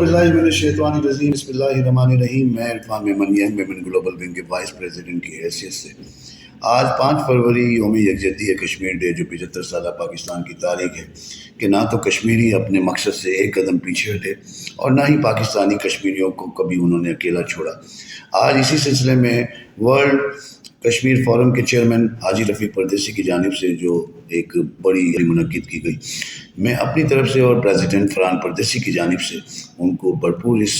औज़ुबिल्लाहिमिनश्शैतानिर्रजीम बिस्मिल्लाहिर्रहमानिर्रहीम। मैं Irfan Memon Memon global wing के वाइस प्रेसिडेंट की हैसियत से आज 5 फरवरी यौम यकजहती है कश्मीर डे, जो 75 साल पाकिस्तान की तारीख है कि ना तो कश्मीरी अपने मकसद से एक कदम पीछे हटे और ना ही पाकिस्तानी कश्मीरियों को कभी उन्होंने अकेला छोड़ा। आज इसी सिलसिले में वर्ल्ड कश्मीर फोरम के चेयरमैन हाजी रफ़ीक परदेसी की जानिब से जो एक बड़ी मुनक्किद की गई, मैं अपनी तरफ से और प्रेसिडेंट फरहान परदेसी की जानिब से उनको भरपूर इस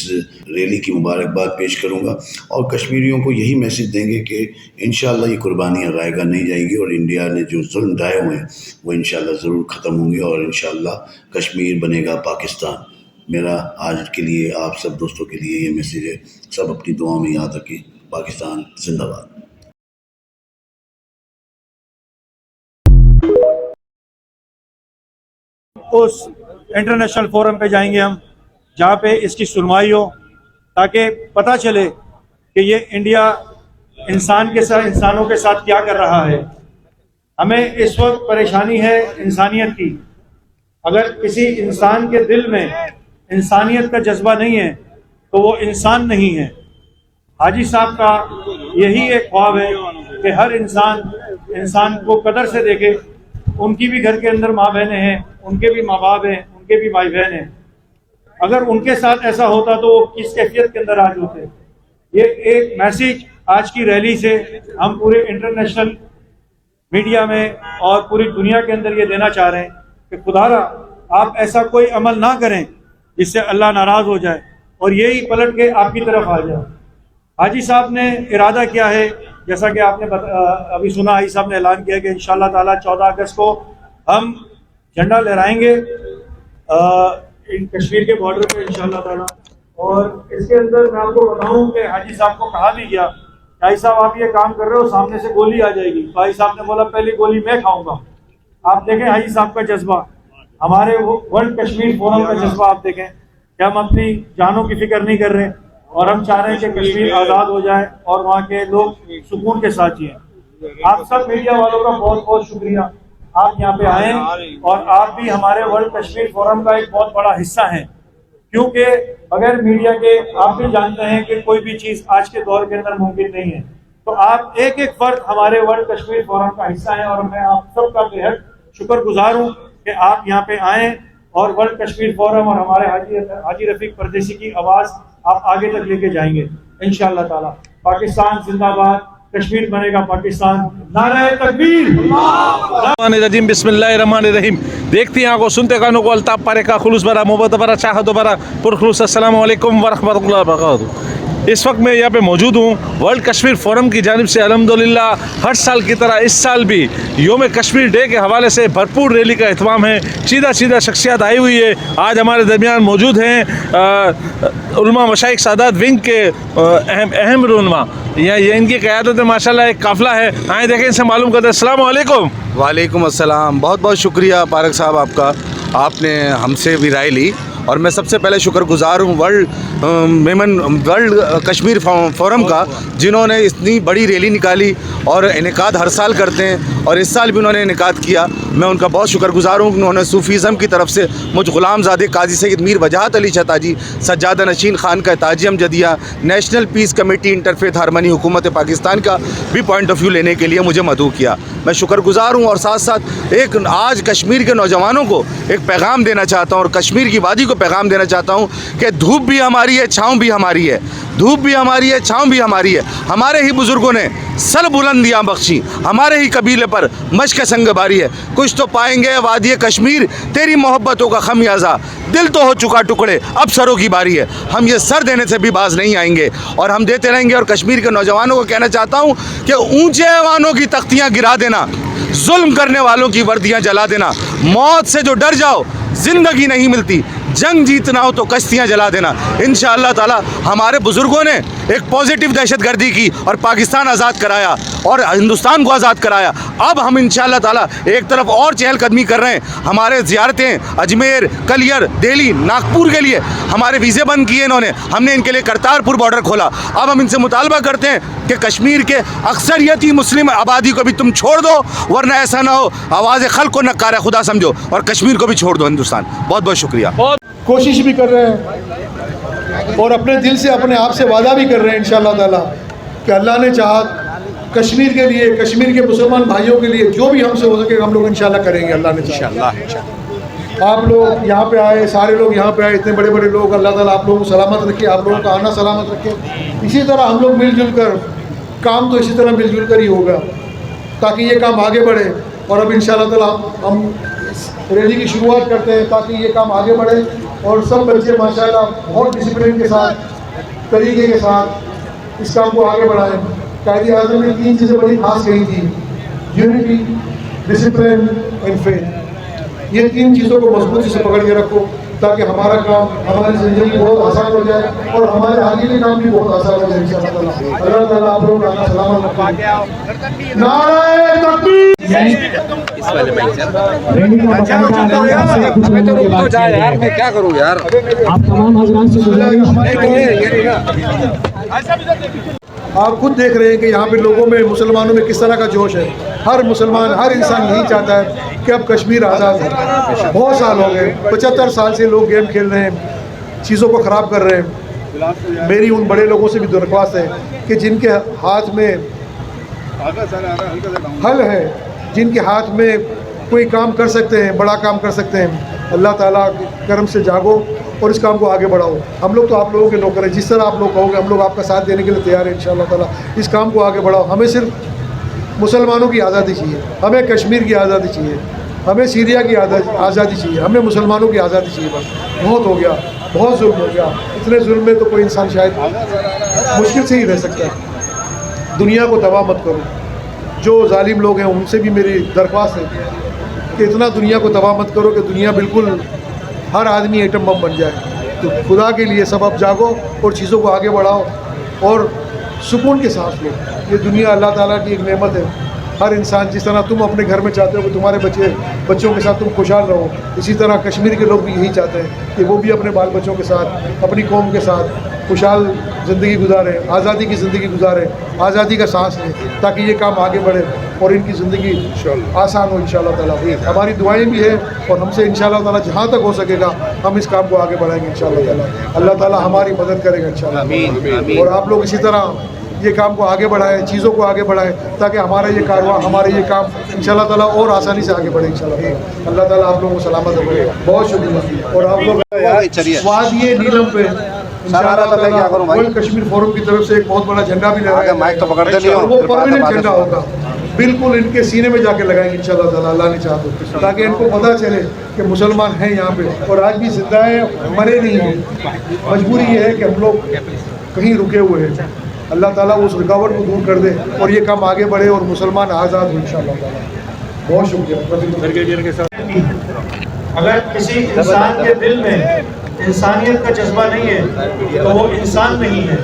रैली की मुबारकबाद पेश करूँगा और कश्मीरियों को यही मैसेज देंगे कि इंशाअल्लाह ये कुर्बानियाँ रायगा नहीं जाएंगी और इंडिया ने जो जुल्म ढाए हुए हैं वो इंशाअल्लाह ज़रूर ख़त्म होंगे और इंशाअल्लाह कश्मीर बनेगा पाकिस्तान। मेरा आज के लिए आप सब दोस्तों के लिए ये मैसेज है, सब अपनी दुआओं में याद रखें। पाकिस्तान जिंदाबाद। उस इंटरनेशनल फोरम पे जाएंगे हम जहाँ पे इसकी सुनवाई हो, ताकि पता चले कि ये इंडिया इंसानों के साथ क्या कर रहा है। हमें इस वक्त परेशानी है इंसानियत की। अगर किसी इंसान के दिल में इंसानियत का जज्बा नहीं है तो वो इंसान नहीं है। हाजी साहब का यही एक ख्वाब है कि हर इंसान को कदर से देखे। उनकी भी घर के अंदर माँ बहनें हैं, उनके भी माँ बाप हैं, उनके भी भाई बहन हैं। अगर उनके साथ ऐसा होता तो वो किस कैफियत के अंदर आज होते। ये एक मैसेज आज की रैली से हम पूरे इंटरनेशनल मीडिया में और पूरी दुनिया के अंदर ये देना चाह रहे हैं कि खुदारा आप ऐसा कोई अमल ना करें जिससे अल्लाह नाराज हो जाए और यही पलट के आपकी तरफ आ जाए। हाजी साहब ने इरादा किया है, जैसा कि आपने अभी सुना, हाजी साहब ने ऐलान किया कि इंशाअल्लाह ताला 14 अगस्त को हम झंडा लहराएंगे कश्मीर के बॉर्डर पे इंशाअल्लाह ताला। और इसके अंदर मैं आपको बताऊं कि हाजी साहब को कहा भी गया, हाजी साहब आप ये काम कर रहे हो, सामने से गोली आ जाएगी। तो हाजी साहब ने बोला पहली गोली मैं खाऊंगा। आप देखें हाजी साहब का जज्बा, हमारे वर्ल्ड कश्मीर फोरम का जज्बा आप देखें कि हम अपनी जानों की फिक्र नहीं कर रहे और हम चाह रहे हैं कि कश्मीर आज़ाद हो जाए और वहाँ के लोग सुकून के साथ जिए। आप सब मीडिया वालों का बहुत बहुत शुक्रिया, आप यहाँ पे आए और आप भी हमारे वर्ल्ड कश्मीर फोरम का एक बहुत बड़ा हिस्सा हैं, क्योंकि बगैर मीडिया के आप भी जानते हैं कि कोई भी चीज़ आज के दौर के अंदर मुमकिन नहीं है। तो आप एक एक फर्द हमारे वर्ल्ड कश्मीर फोरम का हिस्सा हैं और मैं आप सबका बेहद शुक्रगुजार हूँ कि आप यहाँ पे आए और वर्ल्ड कश्मीर फोरम और हमारे हाजी रफ़ीक परदेसी की आवाज़ आप आगे तक लेके जाएंगे इंशाअल्लाह ताला। पाकिस्तान जिंदाबाद, कश्मीर बनेगा पाकिस्तान, नारे तकबीर। बिस्मिल्लाहिर्रहमानिर्रहीम। देखती आंखों, सुनते कानों को, अल्ताफ पारे का खुलूस भरा, मोहब्बत भरा, चाहत भरा पुरखुलूस अस्सलाम वालेकुम व रहमतुल्लाहि व बरकातहू। इस वक्त मैं यहाँ पे मौजूद हूँ वर्ल्ड कश्मीर फोरम की जानिब से अल्हम्दुलिल्लाह हर साल की तरह इस साल भी योम कश्मीर डे के हवाले से भरपूर रैली का एहतमाम है। सीधा शख्सियत आई हुई है, आज हमारे दरमियान मौजूद हैं उलमा मशाइख सादात विंग के अहम रहनुमा। ये इनकी क़यादत में माशाल्लाह एक काफ़िला है। आए देखें, इनसे मालूम करते हैं। अस्सलाम वालेकुम। वालेकुम अस्सलाम। बहुत बहुत शुक्रिया पारक साहब आपका, आपने हमसे भी राय ली और मैं सबसे पहले शुक्रगुजार हूँ वर्ल्ड कश्मीर फोरम का, जिन्होंने इतनी बड़ी रैली निकाली और इनेकाद हर साल करते हैं और इस साल भी उन्होंने इनेकाद किया। मैं उनका बहुत शुक्रगुजार हूँ। उन्होंने सूफ़ीज़म की तरफ से मुझ ग़ुलामज़ादे काजी सैयद मीर वजाहत अली शताजी, सज्जादा नशीन खान का ताजियम जदिया, national peace committee interfaith harmony हुकूमत पाकिस्तान का भी पॉइंट ऑफ व्यू लेने के लिए मुझे मदऊ किया। मैं शुक्रगुजार हूँ और साथ साथ एक आज कश्मीर के नौजवानों को एक पैगाम देना चाहता हूँ और कश्मीर की वादी को पैगाम देना चाहता हूँ कि धूप भी हमारी है, छाँव भी हमारी है। धूप भी हमारी है, छाँव भी हमारी है। हमारे ही बुज़ुर्गों ने सर बुलंदियाँ बख्शी, हमारे ही कबीले पर मश्क संगबारी है। कुछ तो पाएंगे वादी कश्मीर, तेरी मोहब्बतों का खमियाजा, दिल तो हो चुका टुकड़े, अब सरों की बारी है। हम ये सर देने से भी बाज नहीं आएंगे और हम देते रहेंगे। और कश्मीर के नौजवानों को कहना चाहता हूँ कि ऊंचे ऐवानों की तख्तियाँ गिरा देना, जुल्म करने वालों की वर्दियाँ जला देना, मौत से जो डर जाओ ज़िंदगी नहीं मिलती, जंग जीतना हो तो कश्तियाँ जला देना। इंशाअल्लाह ताला हमारे बुज़ुर्गों ने एक पॉजिटिव दहशतगर्दी की और पाकिस्तान आज़ाद कराया और हिंदुस्तान को आज़ाद कराया। अब हम इंशाअल्लाह ताला एक तरफ और चहलकदमी कर रहे हैं। हमारे ज़ियारतें अजमेर, कलियर, दिल्ली, नागपुर के लिए हमारे वीज़े बंद किए इन्होंने, हमने इनके लिए करतारपुर बॉर्डर खोला। अब हम इनसे मुतालबा करते हैं कि कश्मीर के अक्सरियती मुस्लिम आबादी को भी तुम छोड़ दो, वरना ऐसा ना हो आवाज़ खल्क़ को नकार खुदा समझो और कश्मीर को भी छोड़ दो हिंदुस्तान। बहुत बहुत शुक्रिया। कोशिश भी कर रहे हैं और अपने दिल से अपने आप से वादा भी कर रहे हैं इंशाअल्लाह ताला कि अल्लाह ने चाहा कश्मीर के लिए, कश्मीर के मुसलमान भाइयों के लिए जो भी हमसे हो सके हम लोग इंशाअल्लाह करेंगे, अल्लाह ने चाहा। आप लोग यहाँ पे आए, सारे लोग यहाँ पे आए, इतने बड़े बड़े लोग, अल्लाह ताला आप लोगों को सलामत रखे, आप लोगों का आना सलामत रखे। इसी तरह हम लोग मिलजुल कर काम तो इसी तरह मिलजुल कर ही होगा ताकि ये काम आगे बढ़े। और अब इंशाअल्लाह ताला हम रैली की शुरुआत करते हैं ताकि ये काम आगे बढ़े और सब बच्चे माशाल्लाह बहुत डिसिप्लिन के साथ, तरीके के साथ इस काम को आगे बढ़ाएं। कायदे आज़म ने 3 चीज़ें बड़ी खास कही थी, यूनिटी, डिसिप्लिन एंड फेथ। ये 3 चीज़ों को मजबूती से पकड़ के रखो ताकि हमारा काम, हमारी ज़िंदगी बहुत आसान हो जाए और हमारे आगे के काम भी बहुत आसान हो जाए इंशाअल्लाह ताला। अल्लाह ताला आप लोगों का सलामत रखे। नारे तकबीर। यार मैं क्या करूं यार, आप तमाम हजरात से आप खुद देख रहे हैं कि यहाँ पे लोगों में, मुसलमानों में किस तरह का जोश है। हर मुसलमान, हर इंसान यही चाहता है कि अब कश्मीर आज़ाद हो। बहुत साल हो गए, 75 साल से लोग गेम खेल रहे हैं, चीज़ों को ख़राब कर रहे हैं। मेरी उन बड़े लोगों से भी दरख्वास्त है कि जिनके हाथ में हल है, जिनके हाथ में कोई काम कर सकते हैं, बड़ा काम कर सकते हैं, अल्लाह ताला के करम से जागो और इस काम को आगे बढ़ाओ। हम लोग तो आप लोगों के नौकर हैं, जिस तरह आप लोग कहोगे हम लोग आपका साथ देने के लिए तैयार हैं इंशाअल्लाह ताला। इस काम को आगे बढ़ाओ। हमें सिर्फ मुसलमानों की आज़ादी चाहिए, हमें कश्मीर की आज़ादी चाहिए, हमें सीरिया की आज़ादी चाहिए, हमें मुसलमानों की आज़ादी चाहिए। बस बहुत हो गया, बहुत जुल्म हो गया। इतने जुल्म में तो कोई इंसान शायद मुश्किल से ही रह सकता है। दुनिया को तबाह मत करो। जो जालिम लोग हैं उनसे भी मेरी दरख्वास्त है कि इतना दुनिया को तबाह मत करो कि दुनिया बिल्कुल हर आदमी एटम बम बन जाए। तो खुदा के लिए सब अब जागो और चीज़ों को आगे बढ़ाओ और सुकून के सांस लो। ये दुनिया अल्लाह ताला की एक नेमत है। हर इंसान, जिस तरह तुम अपने घर में चाहते हो कि तुम्हारे बच्चों के साथ तुम खुशहाल रहो, इसी तरह कश्मीर के लोग भी यही चाहते हैं कि वो भी अपने बाल बच्चों के साथ, अपनी कौम के साथ खुशहाल ज़िंदगी गुजारें, आज़ादी की ज़िंदगी गुजारें, आज़ादी का सांस लें ताकि ये काम आगे बढ़े और इनकी ज़िंदगी आसान हो इंशाअल्लाह ताला। हमारी दुआएं भी है और हमसे इंशाअल्लाह ताला जहाँ तक हो सकेगा हम इस काम को आगे बढ़ाएंगे इंशाअल्लाह ताला। अल्लाह ताला हमारी मदद करेगा इंशाअल्लाह। और आप लोग इसी तरह ये काम को आगे बढ़ाएं, चीज़ों को आगे बढ़ाएं ताकि हमारा ये कारवां, हमारे ये काम इंशाअल्लाह ताला और आसानी से आगे बढ़े इंशाअल्लाह। अल्लाह ताला आप लोगों को सलामत रखे। बहुत शुक्रिया। और आप लोग वादिये नीलम पे वर्ल्ड कश्मीर फोरम की तरफ से एक बहुत बड़ा झंडा भी लगाया, माइक तो पकड़ते नहीं हो, वो परमानेंट झंडा होगा, बिल्कुल इनके सीने में जाके लगाएंगे इंशाअल्लाह ताला, अल्लाह ने चाहा तो, ताकि इनको पता चले कि मुसलमान हैं यहाँ पे और आज भी जिंदा है, मरे नहीं हैं। मजबूरी ये है कि हम लोग कहीं रुके हुए हैं। अल्लाह ताला उस रुकावट को दूर कर दे और ये काम आगे बढ़े और मुसलमान आज़ाद हो इंशाअल्लाह ताला। बहुत शुक्रिया। अगर किसी इंसान के दिल में इंसानियत का जज्बा नहीं है तो वो इंसान नहीं है।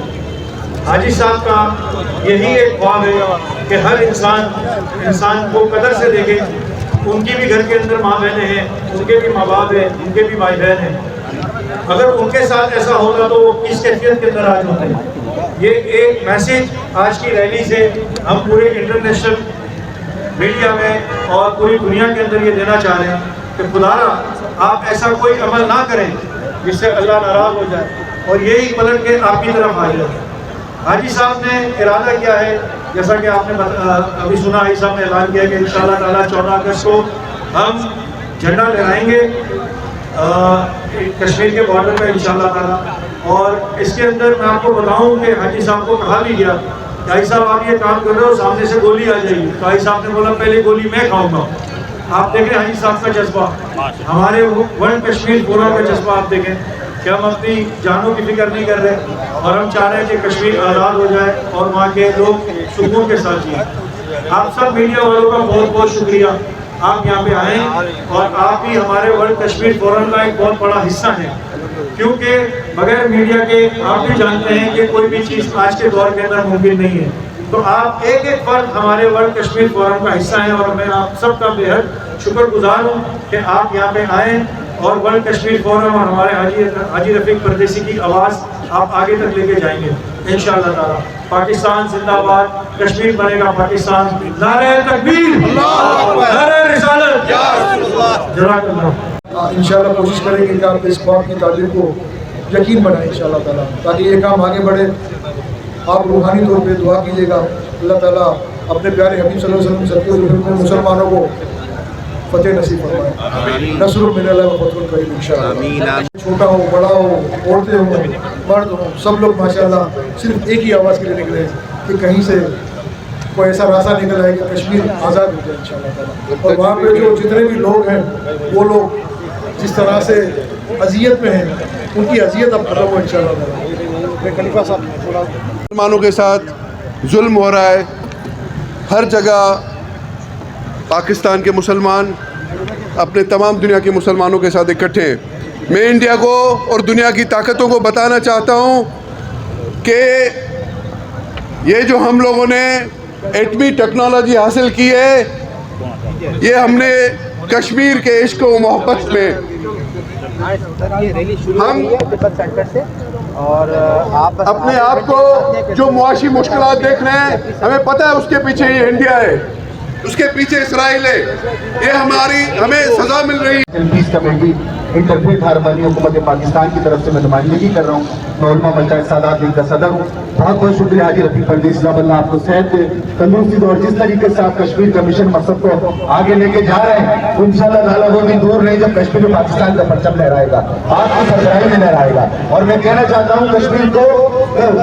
हाजी साहब का यही एक ख्वाब है कि हर इंसान को कदर से देखे। उनकी भी घर के अंदर माँ बहनें हैं, उनके भी माँ बाप हैं, उनके भी भाई बहन हैं। अगर उनके साथ ऐसा होता तो वो किस कैफियत के अंदर आज होते। ये एक मैसेज आज की रैली से हम पूरे इंटरनेशनल मीडिया में और पूरी दुनिया के अंदर ये देना चाह रहे हैं कि खुदारा आप ऐसा कोई अमल ना करें जिससे अल्लाह नाराज़ हो जाए और यही पलट के आपकी तरफ आ जाए। हाजी साहब ने इरादा किया है, जैसा कि आपने अभी सुना, हाजी साहब ने ऐलान किया कि इंशाअल्लाह ताला 14 अगस्त को हम झंडा लहराएंगे कश्मीर के बॉर्डर पर इंशाअल्लाह ताला। और इसके अंदर मैं आपको बताऊं कि हाजी साहब को कहा भी गया कि हाजी साहब आप ये काम कर रहे हो, सामने से गोली आ जाएगी। तो हाजी साहब ने बोला पहले गोली मैं खाऊंगा। आप देखें हाजी साहब का जज्बा, हमारे वर्ल्ड कश्मीर फोरम का जज्बा आप देखें कि हम अपनी जानों की फिक्र नहीं कर रहे और हम चाह रहे हैं कि कश्मीर आज़ाद हो जाए और वहाँ के लोग सुकून के साथ जिए। आप सब मीडिया वालों का बहुत बहुत शुक्रिया, आप यहाँ पे आए और आप भी हमारे वर्ल्ड कश्मीर फोरम का एक बहुत बड़ा हिस्सा हैं, क्योंकि बगैर मीडिया के आप भी जानते हैं कि कोई भी चीज़ आज के दौर के अंदर मुमकिन नहीं है। तो आप एक एक फर्द हमारे वर्ल्ड कश्मीर फोरम का हिस्सा हैं और मैं आप सबका बेहद शुक्रगुजार हूँ कि आप यहाँ पे आए और वर्ल्ड कश्मीर फोरम और हमारे हाजी रफीक परदेसी की आवाज़ आप आगे तक लेके जाएंगे इंशाअल्लाह ताला। पाकिस्तान जिंदाबाद, कश्मीर बनेगा पाकिस्तान। नारे तकबीर, नारे रिसालत, जज़ाकल्लाह। इंशाअल्लाह कोशिश करेंगे कि आप इस ख्वाब की तालीम को यकीन बनाए इंशाअल्लाह ताला, ताकि ये काम आगे बढ़े। आप रूहानी तौर पे दुआ कीजिएगा, अल्लाह ताला अपने प्यारे हबीब सल्लल्लाहु अलैहि वसल्लम में मुसलमानों को फतेह नसीब फरमाए। नस्रुम मिनल्लाह व फतहुन करीम इंशाअल्लाह। छोटा हो, बड़ा हो, औरतें हो, मर्द हो, सब लोग माशाअल्लाह सिर्फ एक ही आवाज़ के लिए निकले कि कहीं से कोई ऐसा रास्ता निकल आए कि कश्मीर आज़ाद हो जाए इंशाअल्लाह ताला। और वहाँ पे जो जितने भी लोग हैं वो लोग जिस तरह से अजियत में हैं, उनकी अजियत अब खत्म हो इंशाअल्लाह ताला। खलीफा साहब थोड़ा मुसलमानों के साथ जुल्म हो रहा है। हर जगह पाकिस्तान के मुसलमान अपने तमाम दुनिया के मुसलमानों के साथ इकट्ठे हैं। मैं इंडिया को और दुनिया की ताकतों को बताना चाहता हूँ कि ये जो हम लोगों ने एटमी टेक्नोलॉजी हासिल की है, ये हमने कश्मीर के इश्क व मोहब्बत में हम और आप अपने आप को जो मुआशी मुश्किलात देख रहे हैं, हमें पता है उसके पीछे ये इंडिया है, उसके पीछे इसराइल है। ये हमें सजा मिल रही है। पीस कमेटी इंटरफेथ हारमानी हुकूमत पाकिस्तान की तरफ से मैं नुमाइंदगी कर रहा हूँ। मैं उलमा मलका सादात लीग का सदर हूँ। बहुत बहुत शुक्रिया हाजी रफीक परदेसी साहब, अल्लाह आपको सेहत दे, तंदुरुस्ती और जिस तरीके से आप कश्मीर कमीशन मकसद को आगे लेके जा रहे हैं, इंशाअल्लाह ताला वो भी दूर नहीं जब कश्मीर में पाकिस्तान का परचम लहराएगा, आपकी सरकारी में लहराएगा। और मैं कहना चाहता हूँ कश्मीर को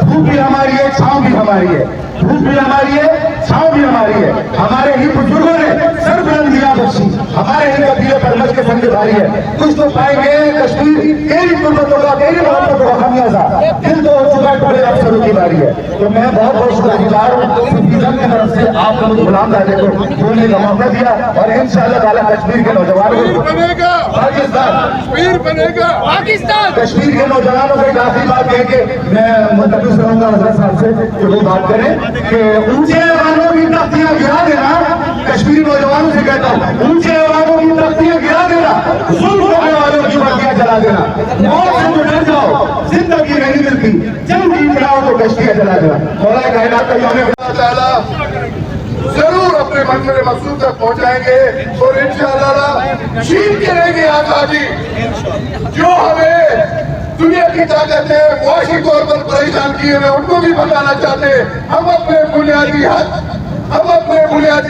धूप भी हमारी है, छाँव भी हमारी है, धूप भी हमारी है, छाँव भी हमारी है। हमारे ही बुजुर्गों ने सर बुलंदियां बख्शी, हमारे ही कबीले परमच के संग भारी है। कुछ तो पाएंगे कश्मीर तेरी गुर्बतों का, तेरी मोहब्बतों का खामियाजा, दिल तो हो चुका है, बड़े अफसरों की बारी है। तो मैं बहुत बहुत शुक्रगुजार हूँ सिटीजन की तरफ से, आप लोग गुलाम राजे को बोलने का मौका दिया। और इंशाअल्लाह ताला कश्मीर के नौजवानों को पाकिस्तान कश्मीर के नौजवानों को एक आखिरी बात कह के मैं मुतलबिस रहूंगा हजरत साहब से कि वो बात करें कि ऊंचे वालों की तख्तियां गिरा देना। कश्मीरी नौजवानों से कहता हूँ, ऊंचे वालों की तख्तियां गिरा देना, जुल्म करने वालों की बत्तियां जला देना। मौत से तो डर जाओ, जिंदगी नहीं मिलती, जल्दी मिलाओ तो कश्तियां जला देना। मौला कायनात का यौम जरूर अपने मंजिल मकसूद तक पहुंचाएंगे और इंशाअल्लाह छीन के रहेंगे आजादी। जो हमें दुनिया की ताकत है मुआशी तौर पर परेशान किए हुए, उनको भी बताना चाहते हैं हम अपने बुनियादी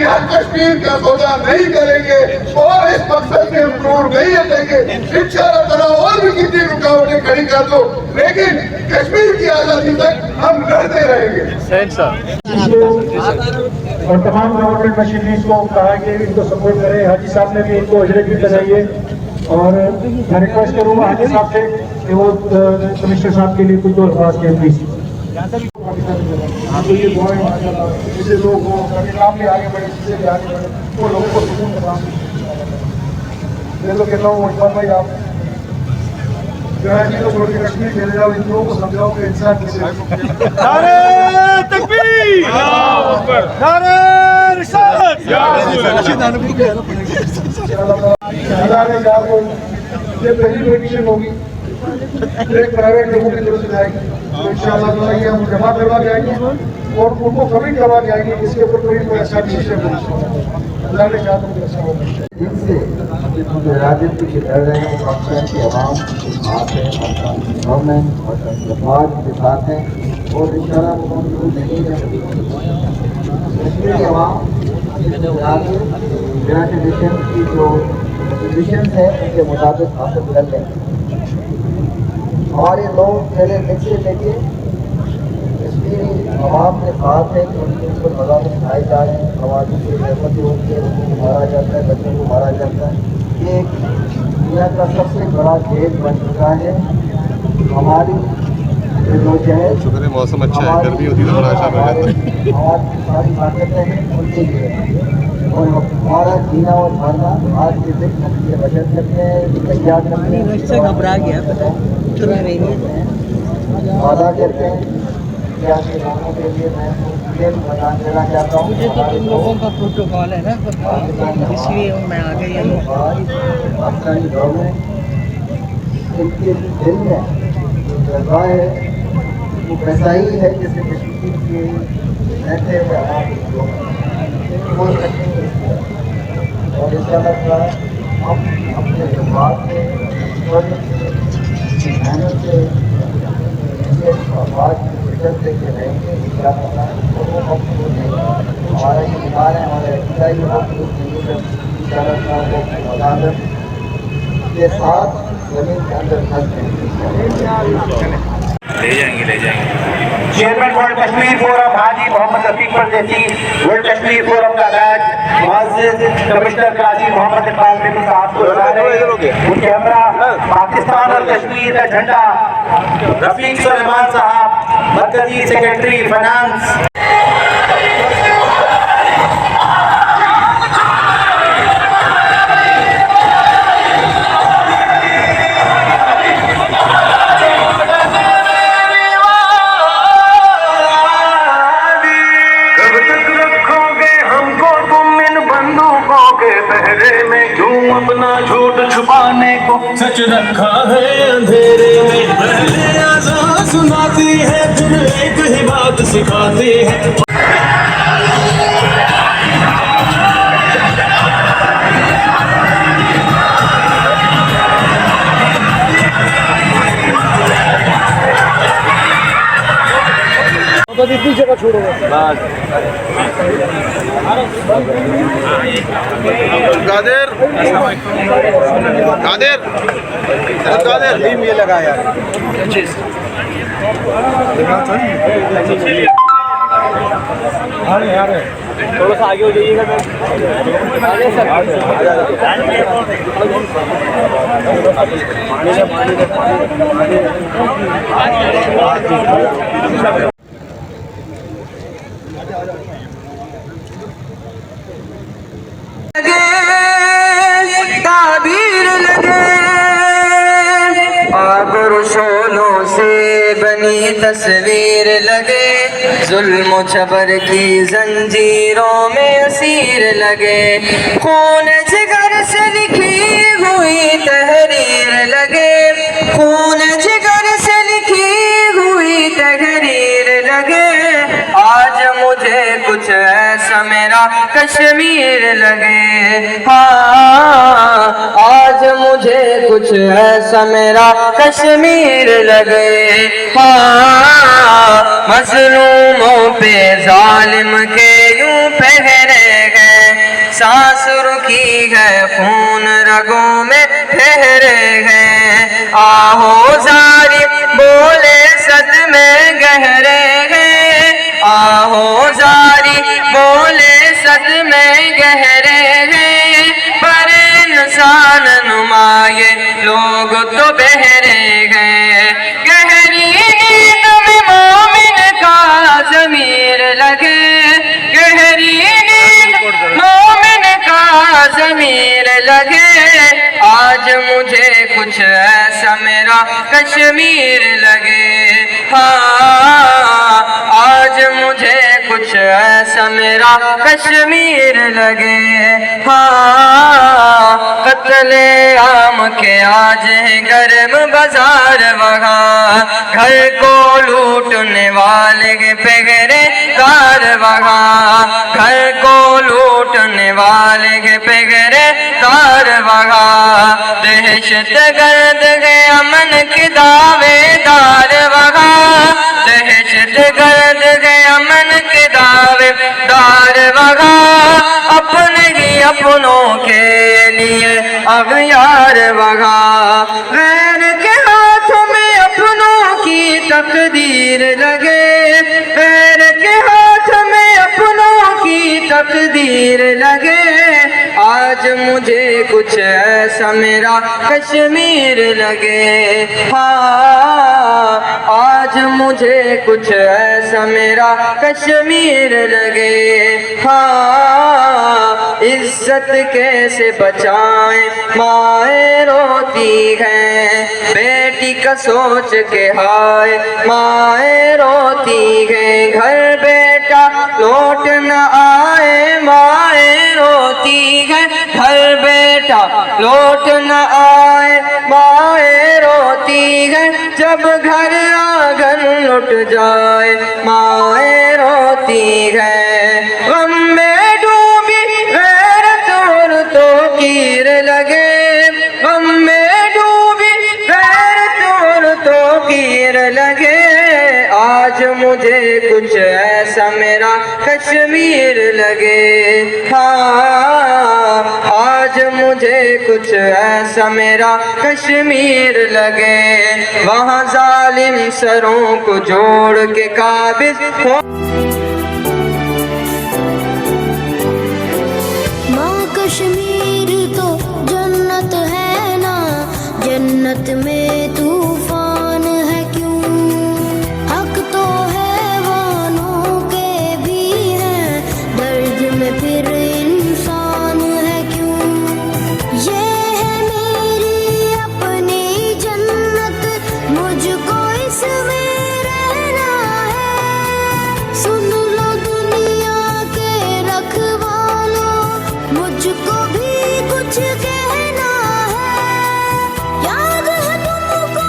हक कश्मीर का सौदा नहीं करेंगे और इस मकसद से हम दूर नहीं हटेंगे। इंशाअल्लाह ताला और भी कितनी रुकावटें खड़ी कर दो, लेकिन कश्मीर की आजादी तक हम लड़ते रहेंगे। और तमाम गवर्नमेंट मशीनरीज को कहा कि इनको सपोर्ट करें। हाजी साहब ने भी इनको अजरत भी लगाइए और मैं रिक्वेस्ट करूँगा हाजी साहब से कि वो कमिश्नर साहब के लिए कुछ और खास कहें प्लीज। तो ये दुआएं माशाअल्लाह, जैसे लोग हो काम में आगे बढ़े, चीज़ें भी आगे बढ़े, वो लोगों को सुकून का काम मैं तो कहता हूँ इकबाल भाई, आप कराची को छोड़ के कश्मीर चले जाओ, इन लोगों को समझाओ कि इंसान किसे। नारे तकबीर, नारे रिसालत, ये पहली एडिशन होगी, एक प्राइवेट लोगों की तरफ से जाएगी, तो इंशाअल्लाह ये हम जमा करवा के आएंगे और उनको कमिट करवा के आएंगे। इसके ऊपर कोई ऐसा डिसीजन अल्लाह ने चाहा तो ऐसा होगा। इनसे राजनीति के लड़ रहे हैं, पाकिस्तान की आवाम साथ है, गवर्नमेंट और समाज के साथ है और इंशाअल्लाह नहीं है। कश्मीर की आवाम यूनाइटेड की जो डिसीजन है उनके मुताबिक हासिल कर लें। हमारे लोग पहले से लेके कश्मीरी आवाम के साथ है कि उनके ऊपर मज़ाक़ उठाए जा रहे हैं, खवातीन की रहमत होती है, उनको मारा जाता है, बच्चों को मारा जाता है। ये दुनिया का सबसे बड़ा खेल बन चुका है। हमारी जो है मौसम अच्छा है, गर्मी होती है तो बड़ा अच्छा हमारी सारी ताकतें हैं उनके लिए, और हमारा जीना और मरना आज के दिन हम ये बचत करते हैं, तैयार करते हैं, घबरा गया पता वादा करते हैं कि आपके लोगों के लिए मैं बता देना चाहता हूँ। मुझे तो तुम लोगों का प्रोटोकॉल है ना, इसलिए मैं आ गई हूँ। पाकिस्तानी गवर्नमेंट इनके दिल में जज्बा है वो वैसा ही है जैसे कश्मीर के रहते हुए बोल सकते हैं। और इंशाअल्लाह हम अपने जज्बात में मेहनत से ये आवाज़ शिद्दत लेके रहेंगे क्या पता वो मकसूद नहीं हमारा ये ईमान है हमारा अक़ीदा ये मकसूद नहीं है ये साथ ज़मीन के अंदर फंस गए चेयरमैन वर्ल्ड कश्मीर फोरम हाजी मोहम्मद रफीक परदेसी, वर्ल्ड कश्मीर फोरम का बैच मुअज़्ज़िज़ कमिश्नर काजी मोहम्मद इकबाल बेदी साहब को लगा रहे हैं। उनके हमरा पाकिस्तान और कश्मीर का झंडा रफीक सुलेमान साहब, मरकजी सेक्रेटरी फाइनेंस। अपना झूठ छुपाने को सच रखा है अंधेरे में, पहले आज़ान सुनाती है फिर एक ही बात सिखाती है। इतनी जगह छोड़ो कादिर कादिर कादिर टीम ये लगा यार थोड़ा सा आगे हो जाइएगा आगे सर ताबीर लगे आग रसूलों से बनी तस्वीर लगे, जुल्म जबर की जंजीरों में असीर लगे, खून जिगर से लिखी हुई तहरीर लगे, खून जिगर से लिखी हुई तहरीर लगे। आज मुझे कुछ ऐसा मेरा कश्मीर लगे, हाँ आज मुझे कुछ ऐसा मेरा कश्मीर लगे, हाँ मज़लूमों पे जालिम के यूं पहरे गए, सांस रुकी है खून रगों में ठहरे हैं, आहो जारी बोले सदमे गहरे हैं, आहो जारी बोले सदमे गहरे हैं, पर इंसान नुमाए लोग तो बहरे हैं, गहरी नींद में मोमिन का ज़मीर लगे, गहरी नींद मोमिन का ज़मीर लगे, आज मुझे कुछ ऐसा मेरा कश्मीर लगे, हाँ आज मुझे कुछ ऐसा मेरा कश्मीर लगे, हाँ कत्ले आम के आज है गर्म बाजार वहाँ, घर को लूटने वाले के पहरेदार वहाँ, घर को लूटने वाले के पहरेदार वहाँ, दहशत गर्द के अमन के दावेदार वहाँ, दहशत गर्द के अमन के दावेदार वहाँ, अपने ही अपनों के लिए अगयार वहाँ, गैर के हाथों में अपनों की तकदीर लगे, गैर के हाथ में अपनों की तकदीर लगे, आज मुझे कुछ ऐसा मेरा कश्मीर लगे, हाँ आज मुझे कुछ ऐसा मेरा कश्मीर लगे, हाँ इज्जत कैसे बचाएं माए रोती हैं, बेटी का सोच के हाय माए रोती हैं, घर बेटा लौट न आए माए रोती हैं, घर बेटा लौट न आए माए रोती हैं, जब घर आंगन लुट जाए माए रोती हैं, गम में डूबी गैरत औरतों कीर लगे, गम में डूबी गैरत लगे। हाँ आज मुझे कुछ ऐसा मेरा कश्मीर लगे, वहाँ जालिम सरों को जोड़ के काबिज हो। माँ कश्मीर तो जन्नत है ना, जन्नत में तूफान है क्यों? हक तो है वानों के भी है, दर्द में फिर इंसान है क्यों? ये है मेरी अपनी जन्नत, मुझको इसमें रहना है। सुन लो दुनिया के रखवालों, मुझको भी कुछ कहना है। याद है तुमको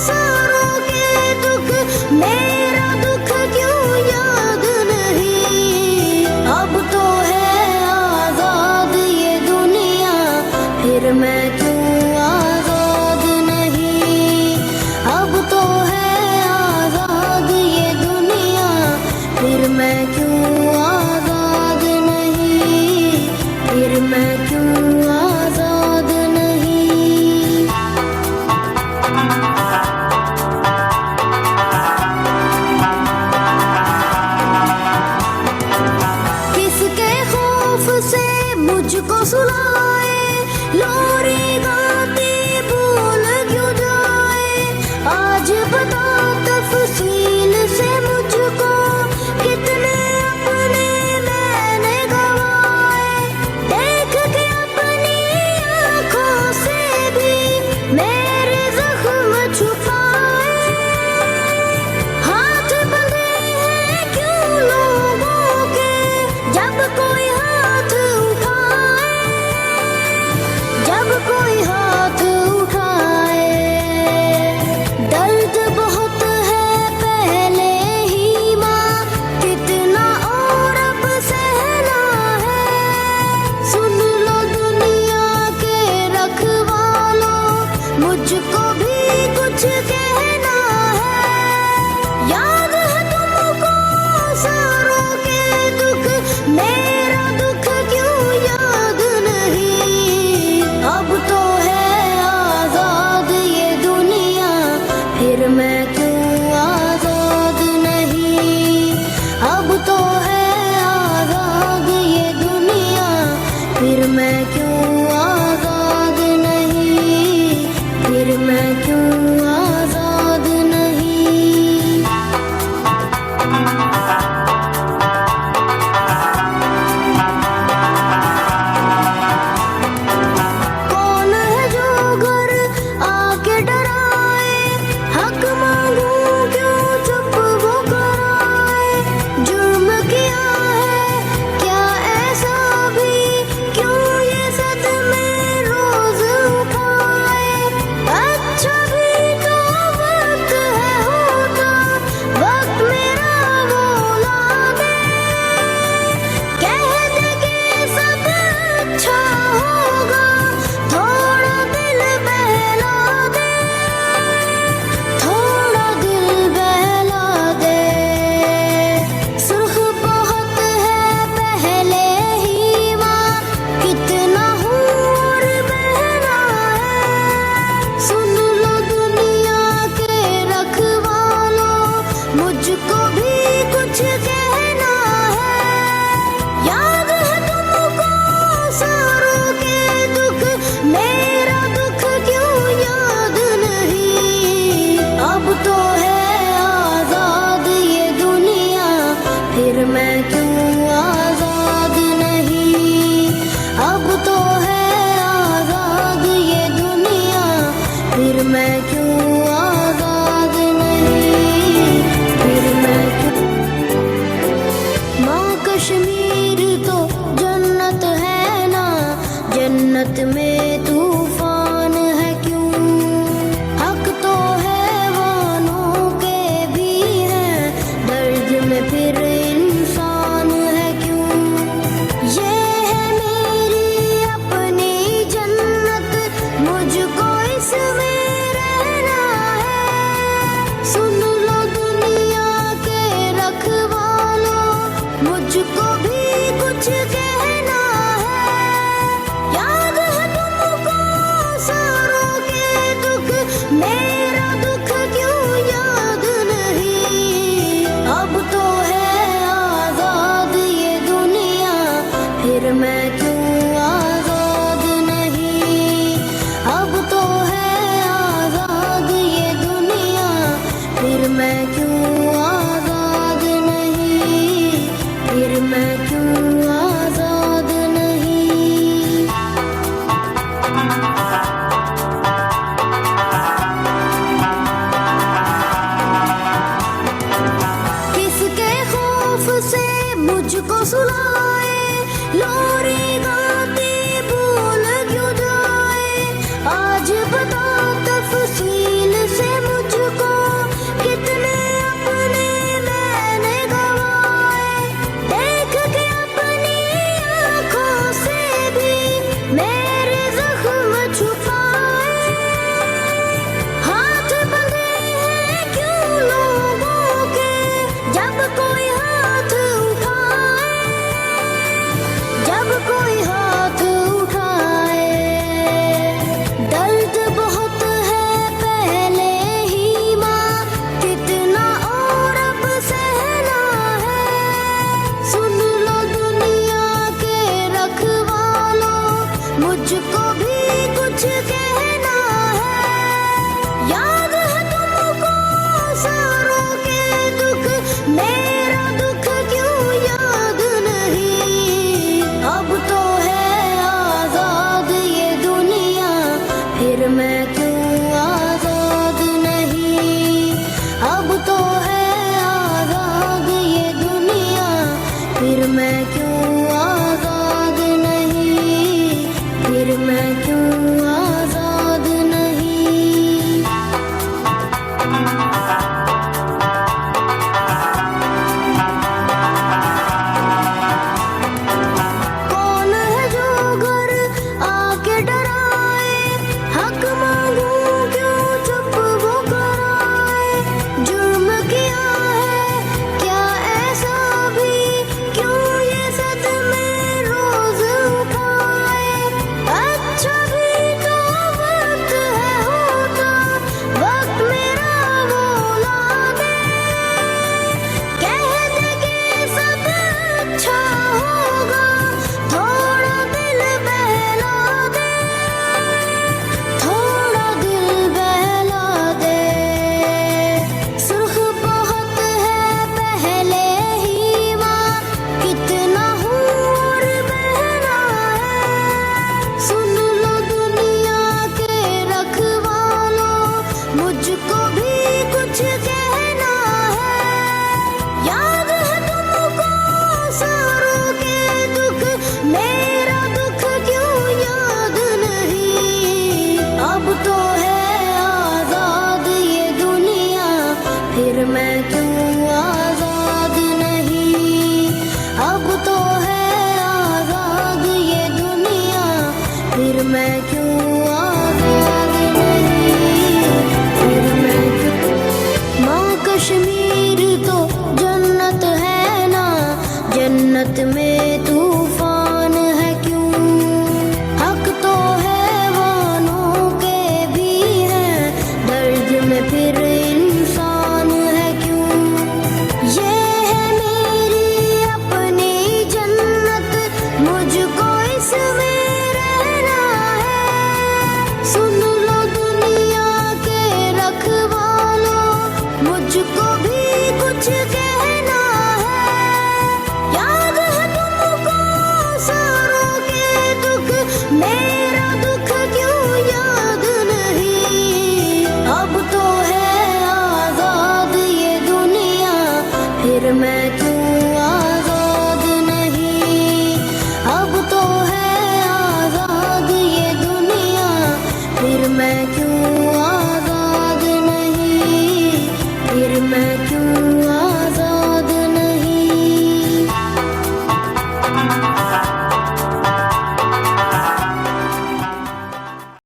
सारों के दुख, मेरा दुख क्यों याद नहीं? अब तो है आजाद ये दुनिया, फिर मैं क्यों आजाद नहीं? अब तो है आजाद ये दुनिया, फिर मैं क्यों आजाद नहीं? फिर मैं क्यों आजाद नहीं? किसके खौफ से मुझको सुलाए, लोरी गाती भूल क्यों जाए? आज बता तफसील से मुझको, कितने अपने मैंने गवाए। देख के अपनी आँखों से भी मेरे जख्म छुपाए। हाथ बंधे हैं क्यों लोगों के, जब कोई हाथ उठाए? जब मैं